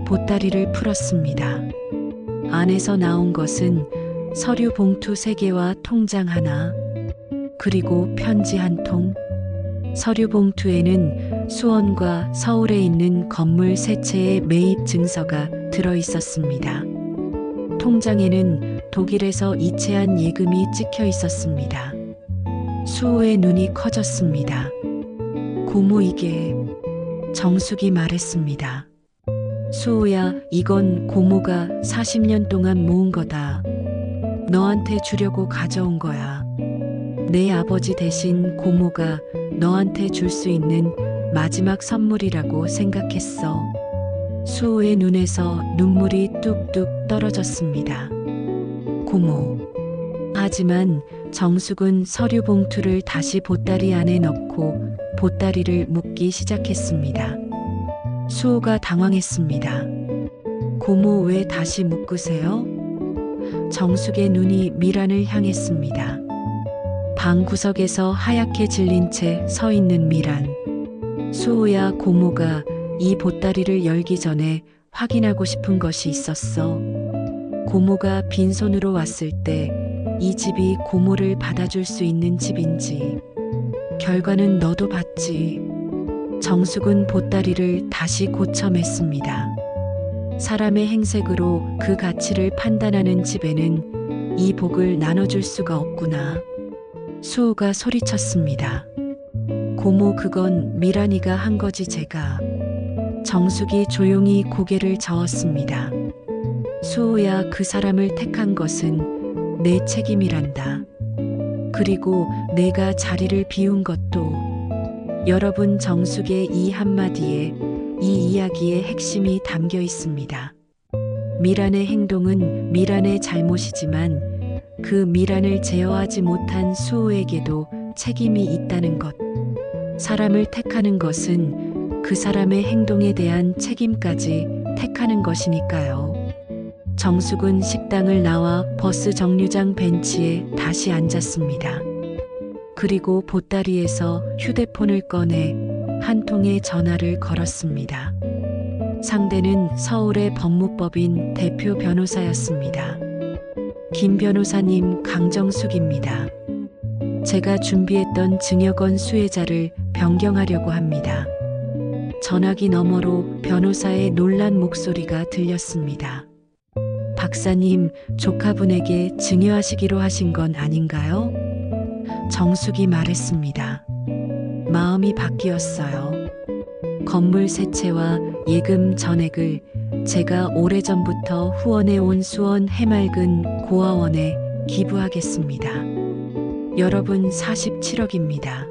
보따리를 풀었습니다. 안에서 나온 것은 서류 봉투 3개와 통장 하나, 그리고 편지 한 통. 서류 봉투에는 수원과 서울에 있는 건물 3채의 매입 증서가 들어 있었습니다. 통장에는 독일에서 이체한 예금이 찍혀 있었습니다. 수호의 눈이 커졌습니다. 고모, 이게... 정숙이 말했습니다. 수호야, 이건 고모가 40년 동안 모은 거다. 너한테 주려고 가져온 거야. 내 아버지 대신 고모가 너한테 줄 수 있는 마지막 선물이라고 생각했어. 수호의 눈에서 눈물이 뚝뚝 떨어졌습니다. 고모. 하지만 정숙은 서류 봉투를 다시 보따리 안에 넣고 보따리를 묶기 시작했습니다. 수호가 당황했습니다. 고모, 왜 다시 묶으세요? 정숙의 눈이 미란을 향했습니다. 방 구석에서 하얗게 질린 채 서 있는 미란. 수호야, 고모가 이 보따리를 열기 전에 확인하고 싶은 것이 있었어. 고모가 빈손으로 왔을 때 이 집이 고모를 받아줄 수 있는 집인지. 결과는 너도 봤지. 정숙은 보따리를 다시 고쳐 맸습니다. 사람의 행색으로 그 가치를 판단하는 집에는 이 복을 나눠줄 수가 없구나. 수호가 소리쳤습니다. 고모, 그건 미란이가 한 거지 제가. 정숙이 조용히 고개를 저었습니다. 수호야, 그 사람을 택한 것은 내 책임이란다. 그리고 내가 자리를 비운 것도. 여러분, 정숙의 이 한마디에 이 이야기의 핵심이 담겨 있습니다. 미란의 행동은 미란의 잘못이지만 그 미란을 제어하지 못한 수호에게도 책임이 있다는 것. 사람을 택하는 것은 그 사람의 행동에 대한 책임까지 택하는 것이니까요. 정숙은 식당을 나와 버스 정류장 벤치에 다시 앉았습니다. 그리고 보따리에서 휴대폰을 꺼내 한 통의 전화를 걸었습니다. 상대는 서울의 법무법인 대표 변호사였습니다. 김 변호사님, 강정숙입니다. 제가 준비했던 증여권 수혜자를 변경하려고 합니다. 전화기 너머로 변호사의 놀란 목소리가 들렸습니다. 박사님, 조카분에게 증여하시기로 하신 건 아닌가요? 정숙이 말했습니다. 마음이 바뀌었어요. 건물 세 채와 예금 전액을 제가 오래전부터 후원해온 수원 해맑은 고아원에 기부하겠습니다. 여러분, 47억입니다.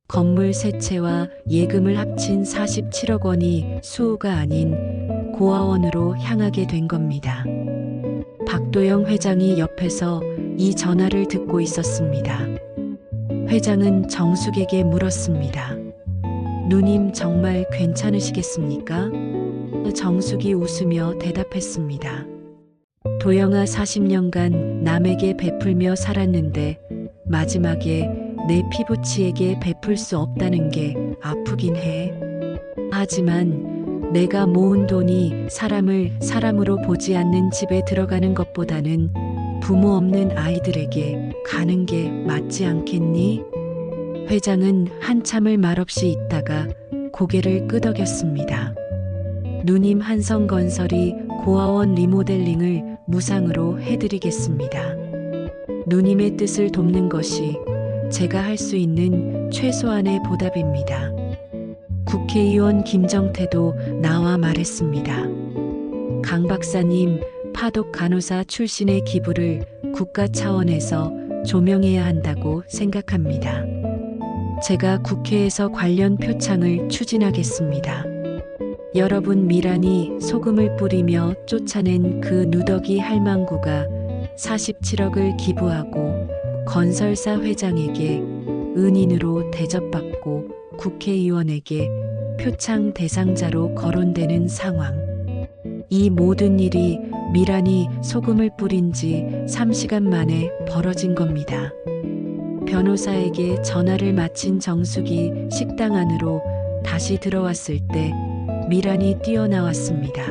건물 세 채와 예금을 합친 47억 원이 수호가 아닌 고아원으로 향하게 된 겁니다. 박도영 회장이 옆에서 이 전화를 듣고 있었습니다. 회장은 정숙에게 물었습니다. 누님, 정말 괜찮으시겠습니까? 정숙이 웃으며 대답했습니다. 도영아, 40년간 남에게 베풀며 살았는데 마지막에 내 피부치에게 베풀 수 없다는 게 아프긴 해. 하지만 내가 모은 돈이 사람을 사람으로 보지 않는 집에 들어가는 것보다는 부모 없는 아이들에게 가는 게 맞지 않겠니? 회장은 한참을 말없이 있다가 고개를 끄덕였습니다. 누님, 한성건설이 고아원 리모델링을 무상으로 해드리겠습니다. 누님의 뜻을 돕는 것이 제가 할 수 있는 최소한의 보답입니다. 국회의원 김정태도 나와 말했습니다. 강 박사님, 파독 간호사 출신의 기부를 국가 차원에서 조명해야 한다고 생각합니다. 제가 국회에서 관련 표창을 추진하겠습니다. 여러분, 미란이 소금을 뿌리며 쫓아낸 그 누더기 할망구가 47억을 기부하고 건설사 회장에게 은인으로 대접받고 국회의원에게 표창 대상자로 거론되는 상황. 이 모든 일이 미란이 소금을 뿌린 지 3시간 만에 벌어진 겁니다. 변호사에게 전화를 마친 정숙이 식당 안으로 다시 들어왔을 때 미란이 뛰어나왔습니다.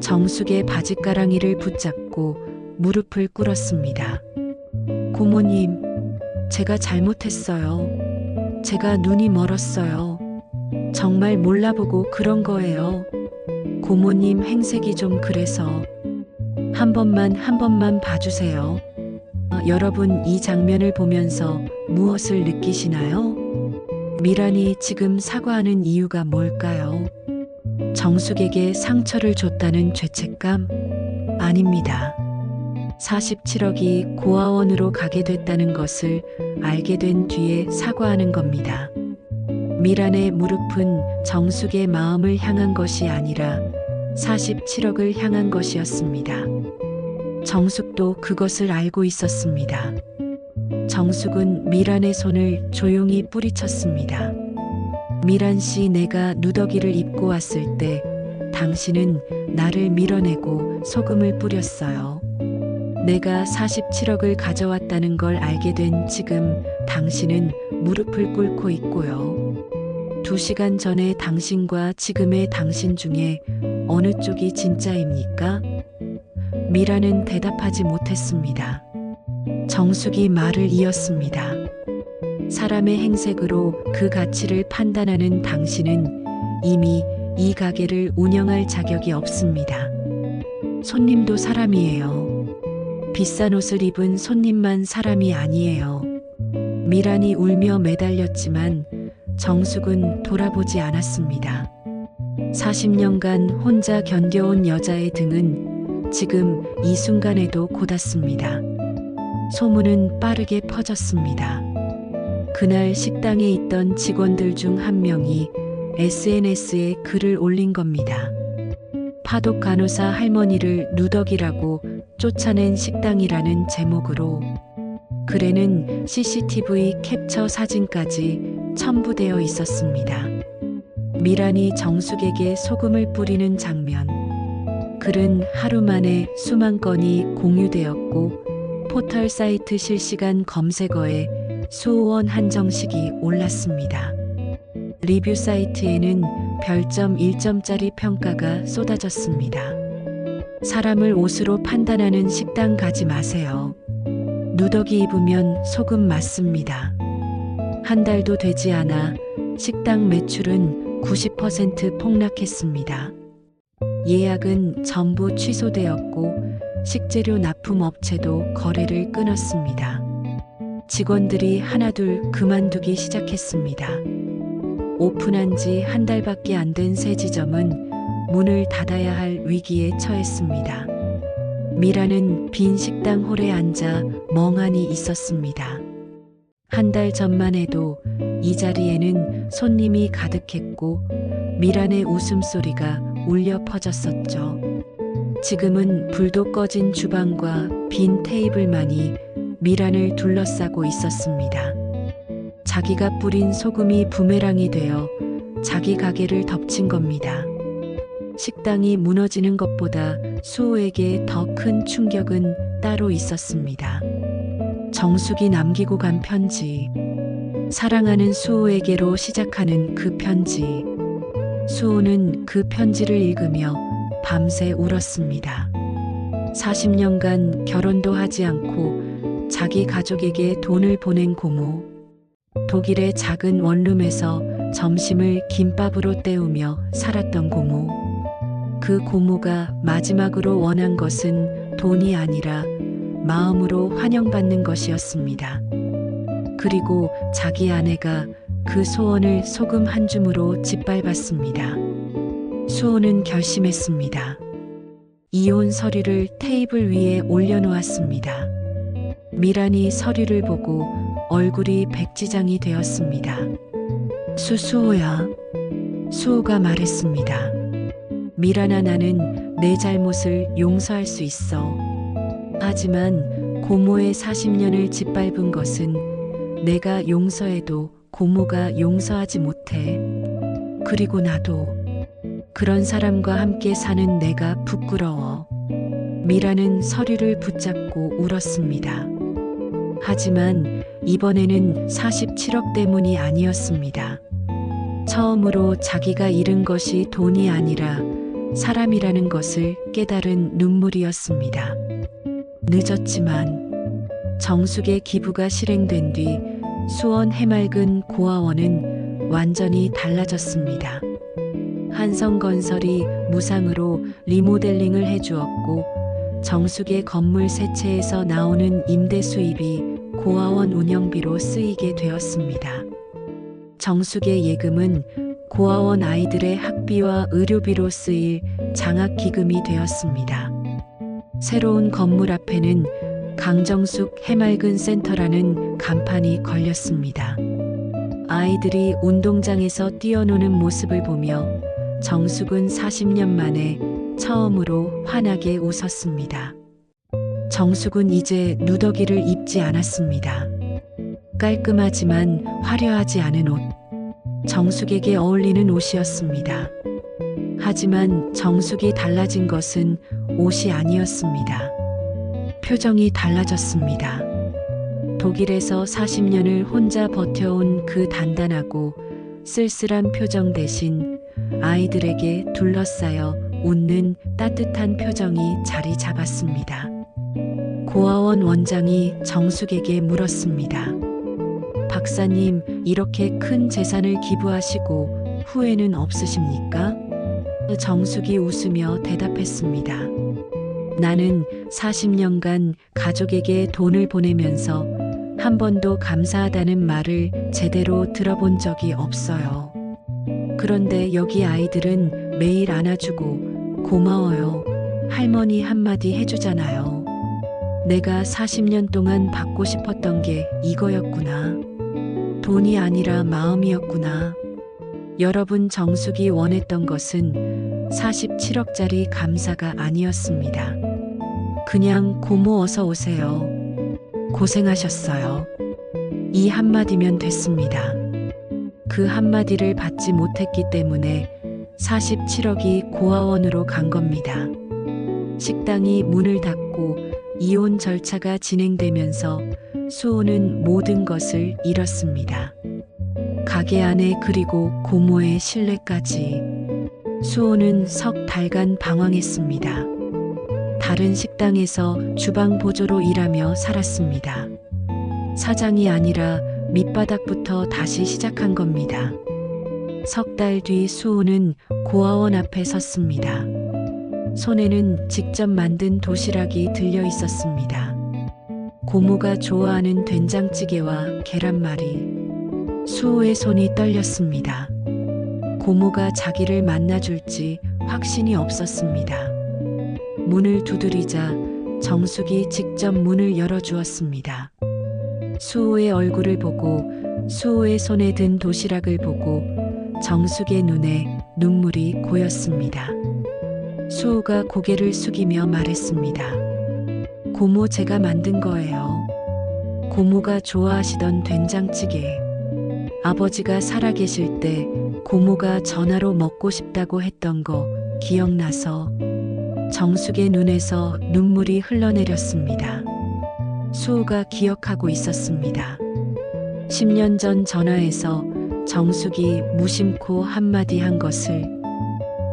정숙의 바짓가랑이를 붙잡고 무릎을 꿇었습니다. 고모님, 제가 잘못했어요. 제가 눈이 멀었어요. 정말 몰라보고 그런 거예요. 고모님 행색이 좀 그래서. 한 번만 봐주세요. 여러분 이 장면을 보면서 무엇을 느끼시나요? 미란이 지금 사과하는 이유가 뭘까요? 정숙에게 상처를 줬다는 죄책감? 아닙니다. 47억이 고아원으로 가게 됐다는 것을 알게 된 뒤에 사과하는 겁니다. 미란의 무릎은 정숙의 마음을 향한 것이 아니라 47억을 향한 것이었습니다. 정숙도 그것을 알고 있었습니다. 정숙은 미란의 손을 조용히 뿌리쳤습니다. 미란 씨, 내가 누더기를 입고 왔을 때 당신은 나를 밀어내고 소금을 뿌렸어요. 내가 47억을 가져왔다는 걸 알게 된 지금 당신은 무릎을 꿇고 있고요. 2시간 전에 당신과 지금의 당신 중에 어느 쪽이 진짜입니까? 미란은 대답하지 못했습니다. 정숙이 말을 이었습니다. 사람의 행색으로 그 가치를 판단하는 당신은 이미 이 가게를 운영할 자격이 없습니다. 손님도 사람이에요. 비싼 옷을 입은 손님만 사람이 아니에요. 미란이 울며 매달렸지만 정숙은 돌아보지 않았습니다. 40년간 혼자 견뎌온 여자의 등은 지금 이 순간에도 곧았습니다. 소문은 빠르게 퍼졌습니다. 그날 식당에 있던 직원들 중 한 명이 SNS에 글을 올린 겁니다. 파독 간호사 할머니를 누더기라고 쫓아낸 식당이라는 제목으로 글에는 CCTV 캡처 사진까지 첨부되어 있었습니다. 미란이 정숙에게 소금을 뿌리는 장면. 글은 하루 만에 수만 건이 공유되었고 포털 사이트 실시간 검색어에 수억 원 한정식이 올랐습니다. 리뷰 사이트에는 별점 1점짜리 평가가 쏟아졌습니다. 사람을 옷으로 판단하는 식당 가지 마세요. 누더기 입으면 소금 맞습니다. 한 달도 되지 않아 식당 매출은 90% 폭락했습니다. 예약은 전부 취소되었고 식재료 납품 업체도 거래를 끊었습니다. 직원들이 하나둘 그만두기 시작했습니다. 오픈한 지 한 달밖에 안 된 새 지점은 문을 닫아야 할 위기에 처했습니다. 미라는 빈 식당 홀에 앉아 멍하니 있었습니다. 한 달 전만 해도 이 자리에는 손님이 가득했고 미란의 웃음소리가 울려 퍼졌었죠. 지금은 불도 꺼진 주방과 빈 테이블만이 미란을 둘러싸고 있었습니다. 자기가 뿌린 소금이 부메랑이 되어 자기 가게를 덮친 겁니다. 식당이 무너지는 것보다 수호에게 더 큰 충격은 따로 있었습니다. 정숙이 남기고 간 편지. 사랑하는 수호에게로 시작하는 그 편지. 수호는 그 편지를 읽으며 밤새 울었습니다. 40년간 결혼도 하지 않고 자기 가족에게 돈을 보낸 고모. 독일의 작은 원룸에서 점심을 김밥으로 때우며 살았던 고모. 그 고모가 마지막으로 원한 것은 돈이 아니라 마음으로 환영받는 것이었습니다. 그리고 자기 아내가 그 소원을 소금 한 줌으로 짓밟았습니다. 수호는 결심했습니다. 이혼 서류를 테이블 위에 올려놓았습니다. 미란이 서류를 보고 얼굴이 백지장이 되었습니다. 수호야. 수호가 말했습니다. 미란아, 나는 내 잘못을 용서할 수 있어. 하지만 고모의 40년을 짓밟은 것은 내가 용서해도 고모가 용서하지 못해. 그리고 나도 그런 사람과 함께 사는 내가 부끄러워. 미라는 서류를 붙잡고 울었습니다. 하지만 이번에는 47억 때문이 아니었습니다. 처음으로 자기가 잃은 것이 돈이 아니라 사람이라는 것을 깨달은 눈물이었습니다. 늦었지만 정숙의 기부가 실행된 뒤 수원 해맑은 고아원은 완전히 달라졌습니다. 한성건설이 무상으로 리모델링을 해주었고 정숙의 건물 세 채에서 나오는 임대 수입이 고아원 운영비로 쓰이게 되었습니다. 정숙의 예금은 고아원 아이들의 학비와 의료비로 쓰일 장학기금이 되었습니다. 새로운 건물 앞에는 강정숙 해맑은 센터라는 간판이 걸렸습니다. 아이들이 운동장에서 뛰어노는 모습을 보며 정숙은 40년 만에 처음으로 환하게 웃었습니다. 정숙은 이제 누더기를 입지 않았습니다. 깔끔하지만 화려하지 않은 옷, 정숙에게 어울리는 옷이었습니다. 하지만 정숙이 달라진 것은 옷이 아니었습니다. 표정이 달라졌습니다. 독일에서 40년을 혼자 버텨온 그 단단하고 쓸쓸한 표정 대신 아이들에게 둘러싸여 웃는 따뜻한 표정이 자리 잡았습니다. 고아원 원장이 정숙에게 물었습니다. 박사님, 이렇게 큰 재산을 기부하시고 후회는 없으십니까? 정숙이 웃으며 대답했습니다. 나는 40년간 가족에게 돈을 보내면서 한 번도 감사하다는 말을 제대로 들어본 적이 없어요. 그런데 여기 아이들은 매일 안아주고 고마워요. 할머니 한마디 해주잖아요. 내가 40년 동안 받고 싶었던 게 이거였구나. 돈이 아니라 마음이었구나. 여러분, 정숙이 원했던 것은 47억짜리 감사가 아니었습니다. 그냥 고모 어서 오세요. 고생하셨어요. 이 한마디면 됐습니다. 그 한마디를 받지 못했기 때문에 47억이 고아원으로 간 겁니다. 식당이 문을 닫고 이혼 절차가 진행되면서 수호는 모든 것을 잃었습니다. 가게 안에 그리고 고모의 신뢰까지. 수호는 석 달간 방황했습니다. 다른 식당에서 주방 보조로 일하며 살았습니다. 사장이 아니라 밑바닥부터 다시 시작한 겁니다. 석 달 뒤 수호는 고아원 앞에 섰습니다. 손에는 직접 만든 도시락이 들려 있었습니다. 고모가 좋아하는 된장찌개와 계란말이. 수호의 손이 떨렸습니다. 고모가 자기를 만나줄지 확신이 없었습니다. 문을 두드리자 정숙이 직접 문을 열어주었습니다. 수호의 얼굴을 보고 수호의 손에 든 도시락을 보고 정숙의 눈에 눈물이 고였습니다. 수호가 고개를 숙이며 말했습니다. 고모, 제가 만든 거예요. 고모가 좋아하시던 된장찌개. 아버지가 살아계실 때 고모가 전화로 먹고 싶다고 했던 거 기억나서. 정숙의 눈에서 눈물이 흘러내렸습니다. 수호가 기억하고 있었습니다. 10년 전 전화에서 정숙이 무심코 한마디 한 것을.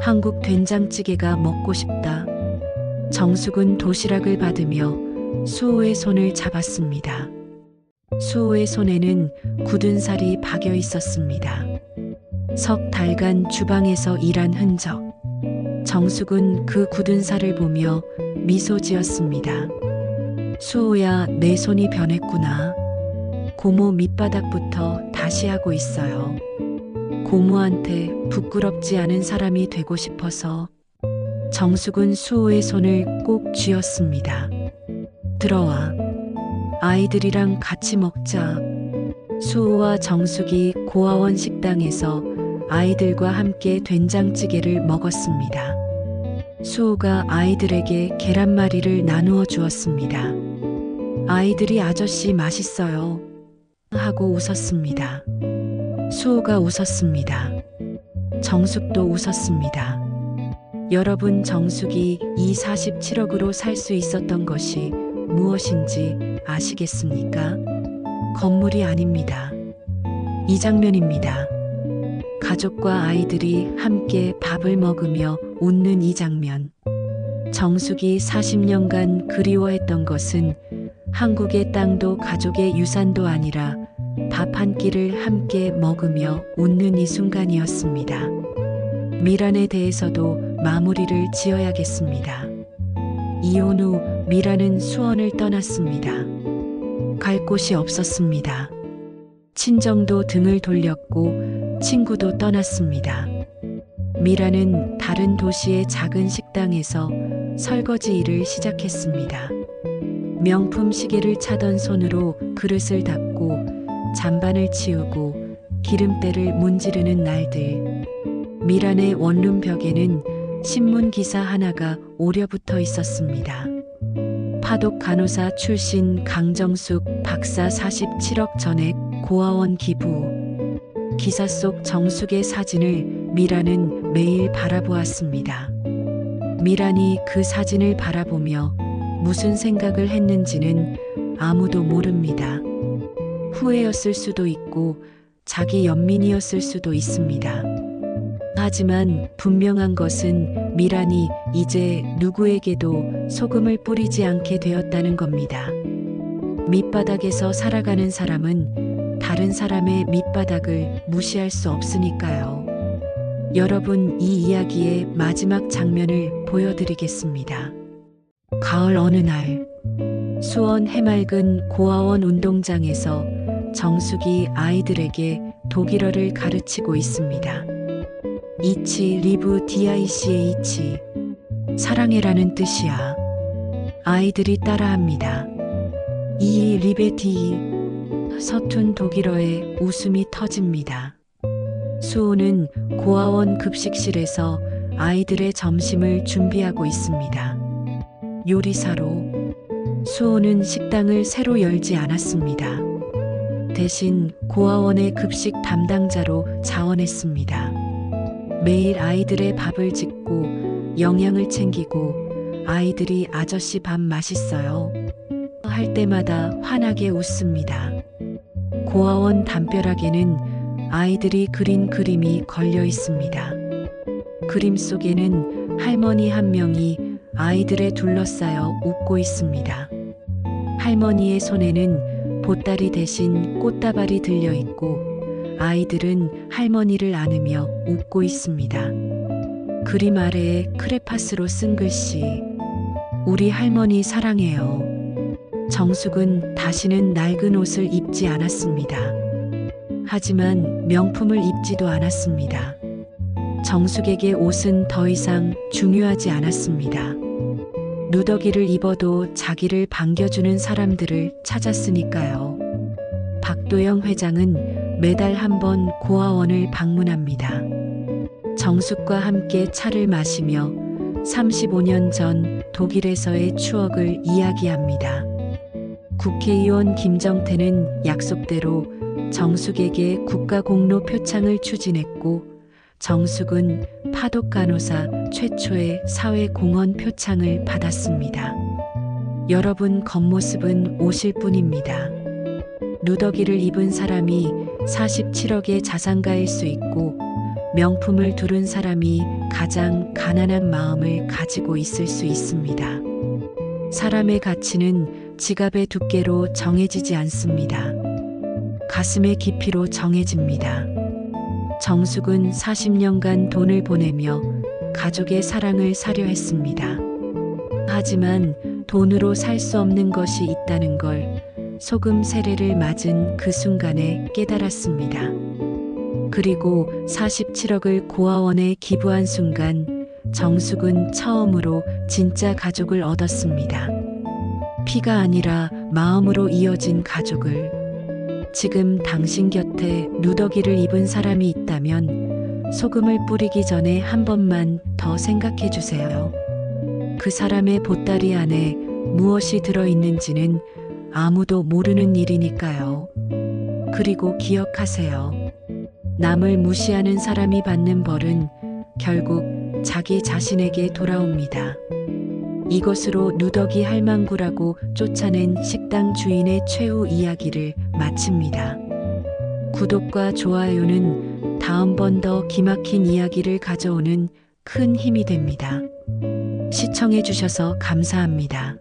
한국 된장찌개가 먹고 싶다. 정숙은 도시락을 받으며 수호의 손을 잡았습니다. 수호의 손에는 굳은 살이 박여 있었습니다. 석 달간 주방에서 일한 흔적. 정숙은 그 굳은 살을 보며 미소 지었습니다. 수호야, 내 손이 변했구나. 고모 밑바닥부터 다시 하고 있어요. 고모한테 부끄럽지 않은 사람이 되고 싶어서. 정숙은 수호의 손을 꼭 쥐었습니다. 들어와. 아이들이랑 같이 먹자. 수호와 정숙이 고아원 식당에서 아이들과 함께 된장찌개를 먹었습니다. 수호가 아이들에게 계란말이를 나누어 주었습니다. 아이들이 아저씨 맛있어요 하고 웃었습니다. 수호가 웃었습니다. 정숙도 웃었습니다. 여러분, 정숙이 이 47억으로 살 수 있었던 것이 무엇인지 아시겠습니까? 건물이 아닙니다. 이 장면입니다. 가족과 아이들이 함께 밥을 먹으며 웃는 이 장면. 정숙이 40년간 그리워했던 것은 한국의 땅도 가족의 유산도 아니라 밥 한 끼를 함께 먹으며 웃는 이 순간이었습니다. 미란에 대해서도 마무리를 지어야겠습니다. 이혼 후 미라는 수원을 떠났습니다. 갈 곳이 없었습니다. 친정도 등을 돌렸고 친구도 떠났습니다. 미라는 다른 도시의 작은 식당에서 설거지 일을 시작했습니다. 명품 시계를 차던 손으로 그릇을 닦고 잔반을 치우고 기름때를 문지르는 날들. 미란의 원룸 벽에는 신문 기사 하나가 오려붙어 있었습니다. 파독 간호사 출신 강정숙 박사 47억 전액 고아원 기부. 기사 속 정숙의 사진을 미란은 매일 바라보았습니다. 미란이 그 사진을 바라보며 무슨 생각을 했는지는 아무도 모릅니다. 후회였을 수도 있고 자기 연민이었을 수도 있습니다. 하지만 분명한 것은 미란이 이제 누구에게도 소금을 뿌리지 않게 되었다는 겁니다. 밑바닥에서 살아가는 사람은 다른 사람의 밑바닥을 무시할 수 없으니까요. 여러분, 이 이야기의 마지막 장면을 보여드리겠습니다. 가을 어느 날, 수원 해맑은 고아원 운동장에서 정숙이 아이들에게 독일어를 가르치고 있습니다. 이치 리브 DICH, 사랑해라는 뜻이야. 아이들이 따라합니다. 이 리베티, 서툰 독일어에 웃음이 터집니다. 수호는 고아원 급식실에서 아이들의 점심을 준비하고 있습니다. 요리사로 수호는 식당을 새로 열지 않았습니다. 대신 고아원의 급식 담당자로 자원했습니다. 매일 아이들의 밥을 짓고 영양을 챙기고 아이들이 아저씨 밥 맛있어요 할 때마다 환하게 웃습니다. 고아원 담벼락에는 아이들이 그린 그림이 걸려 있습니다. 그림 속에는 할머니 한 명이 아이들에 둘러싸여 웃고 있습니다. 할머니의 손에는 보따리 대신 꽃다발이 들려 있고 아이들은 할머니를 안으며 웃고 있습니다. 그림 아래에 크레파스로 쓴 글씨, 우리 할머니 사랑해요. 정숙은 다시는 낡은 옷을 입지 않았습니다. 하지만 명품을 입지도 않았습니다. 정숙에게 옷은 더 이상 중요하지 않았습니다. 누더기를 입어도 자기를 반겨주는 사람들을 찾았으니까요. 박도영 회장은 매달 한 번 고아원을 방문합니다. 정숙과 함께 차를 마시며 35년 전 독일에서의 추억을 이야기합니다. 국회의원 김정태는 약속대로 정숙에게 국가공로 표창을 추진했고 정숙은 파독 간호사 최초의 사회공헌 표창을 받았습니다. 여러분, 겉모습은 옷일 뿐입니다. 누더기를 입은 사람이 47억의 자산가일 수 있고 명품을 두른 사람이 가장 가난한 마음을 가지고 있을 수 있습니다. 사람의 가치는 지갑의 두께로 정해지지 않습니다. 가슴의 깊이로 정해집니다. 정숙은 40년간 돈을 보내며 가족의 사랑을 사려 했습니다. 하지만 돈으로 살 수 없는 것이 있다는 걸 소금 세례를 맞은 그 순간에 깨달았습니다. 그리고 47억을 고아원에 기부한 순간 정숙은 처음으로 진짜 가족을 얻었습니다. 피가 아니라 마음으로 이어진 가족을. 지금 당신 곁에 누더기를 입은 사람이 있다면 소금을 뿌리기 전에 한 번만 더 생각해 주세요. 그 사람의 보따리 안에 무엇이 들어있는지는 아무도 모르는 일이니까요. 그리고 기억하세요. 남을 무시하는 사람이 받는 벌은 결국 자기 자신에게 돌아옵니다. 이것으로 누더기 할망구라고 쫓아낸 식당 주인의 최후 이야기를 마칩니다. 구독과 좋아요는 다음번 더 기막힌 이야기를 가져오는 큰 힘이 됩니다. 시청해 주셔서 감사합니다.